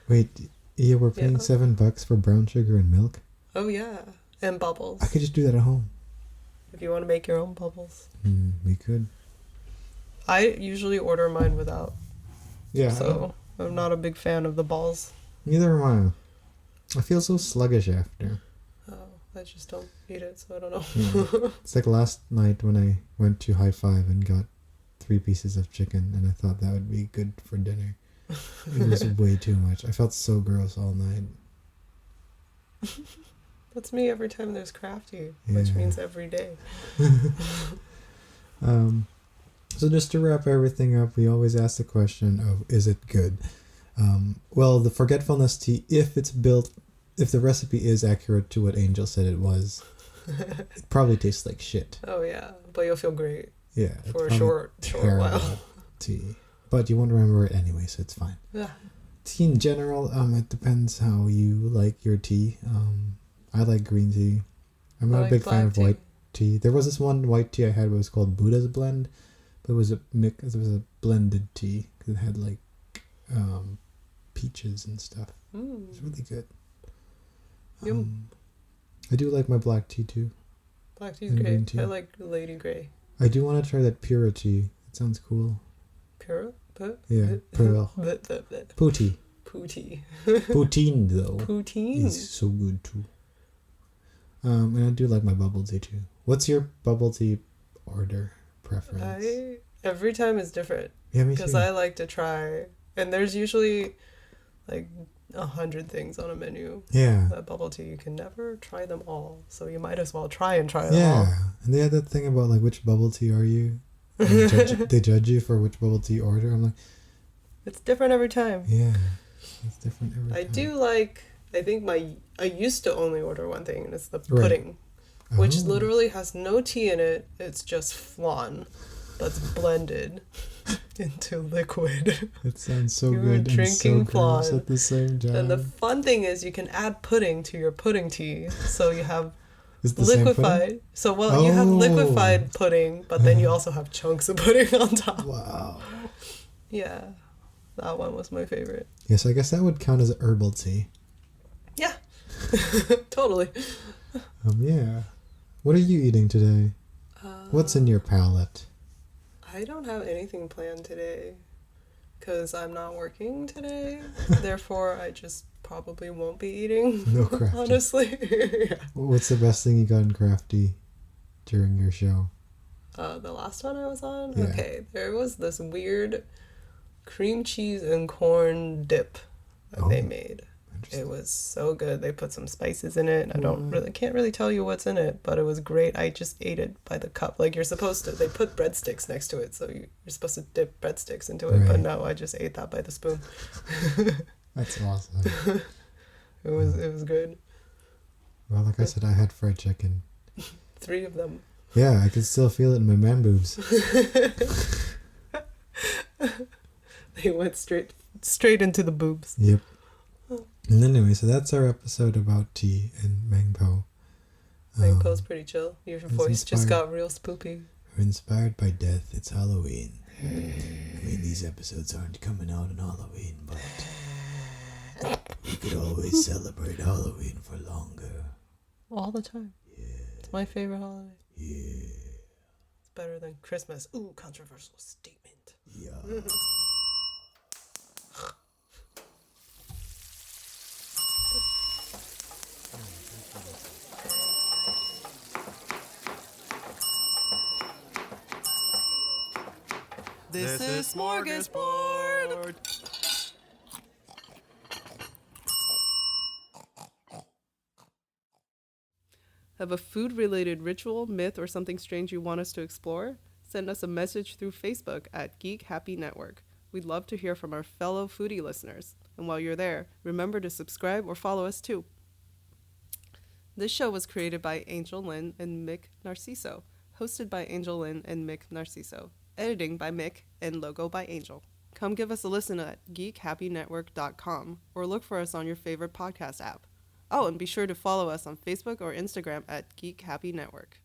Wait, yeah, we're paying $7 for brown sugar and milk? Oh, yeah. And bubbles. I could just do that at home. If you want to make your own bubbles. We could. I usually order mine without. Yeah. So I'm not a big fan of the balls. Neither am I. I feel so sluggish after. Oh, I just don't eat it, so I don't know. Yeah. It's like last night when I went to High Five and got 3 pieces of chicken, and I thought that would be good for dinner. It was way too much. I felt so gross all night. That's me every time there's crafty, which means every day. So just to wrap everything up, we always ask the question of, is it good? Well, the forgetfulness tea, if the recipe is accurate to what Angel said it was, it probably tastes like shit. Oh yeah, but you'll feel great. Yeah. For a short while. Tea. But you won't remember it anyway, so it's fine. Yeah. Tea in general, it depends how you like your tea. I like green tea. I'm not a big fan of white tea. There was this one white tea I had, it was called Buddha's Blend, but it was a blended tea because it had like peaches and stuff. It was really good. I do like my black tea too. Black tea's great. Tea. I like Lady Grey. I do want to try that Pura tea. It sounds cool. Pura? Yeah, Pura. Pootie. Pootie. Poutine though. Poutine. Is so good too. And I do like my bubble tea too. What's your bubble tea order preference? Every time is different. Yeah, me too. Because I like to try, and there's usually like 100 things on a menu. Yeah. That bubble tea, you can never try them all, so you might as well try them all. Yeah, and they had that thing about like, which bubble tea are you? And they judge you for which bubble tea order. I'm like, it's different every time. Yeah, it's different every time. I do like. I think I used to only order one thing, and it's the pudding, which literally has no tea in it. It's just flan that's blended into liquid. It sounds so You're good drinking and so gross at the same time. And the fun thing is you can add pudding to your pudding tea, so you have the liquefied. So you have liquefied pudding, but then you also have chunks of pudding on top. Wow. Yeah, that one was my favorite. Yes, I guess that would count as herbal tea. Yeah, totally. Yeah. What are you eating today? What's in your palate? I don't have anything planned today because I'm not working today. Therefore, I just probably won't be eating. No crafty. Honestly. Yeah. What's the best thing you got in crafty during your show? The last one I was on? Yeah. Okay, there was this weird cream cheese and corn dip that they made. It was so good. They put some spices in it. Can't really tell you what's in it, but it was great. I just ate it by the cup. Like you're supposed to. They put breadsticks next to it, so you're supposed to dip breadsticks into it. Right. But no, I just ate that by the spoon. That's awesome. It was good. Well, like I said, I had fried chicken. 3 of them. Yeah, I could still feel it in my man boobs. They went straight into the boobs. Yep. And anyway, so that's our episode about tea and Meng Po. Meng Po's pretty chill. Your voice just got real spoopy. We're inspired by death. It's Halloween. I mean, these episodes aren't coming out on Halloween, but we could always celebrate Halloween for longer. All the time. Yeah. It's my favorite holiday. Yeah. It's better than Christmas. Ooh, controversial statement. Yeah. This is Smörgåsbord! Have a food-related ritual, myth, or something strange you want us to explore? Send us a message through Facebook at Geek Happy Network. We'd love to hear from our fellow foodie listeners. And while you're there, remember to subscribe or follow us too. This show was created by Angel and Mik Narciso, hosted by Angel and Mik Narciso, editing by Mik, and logo by Angel. Come give us a listen at geekhappynetwork.com or look for us on your favorite podcast app. Oh, and be sure to follow us on Facebook or Instagram at Geek Happy Network.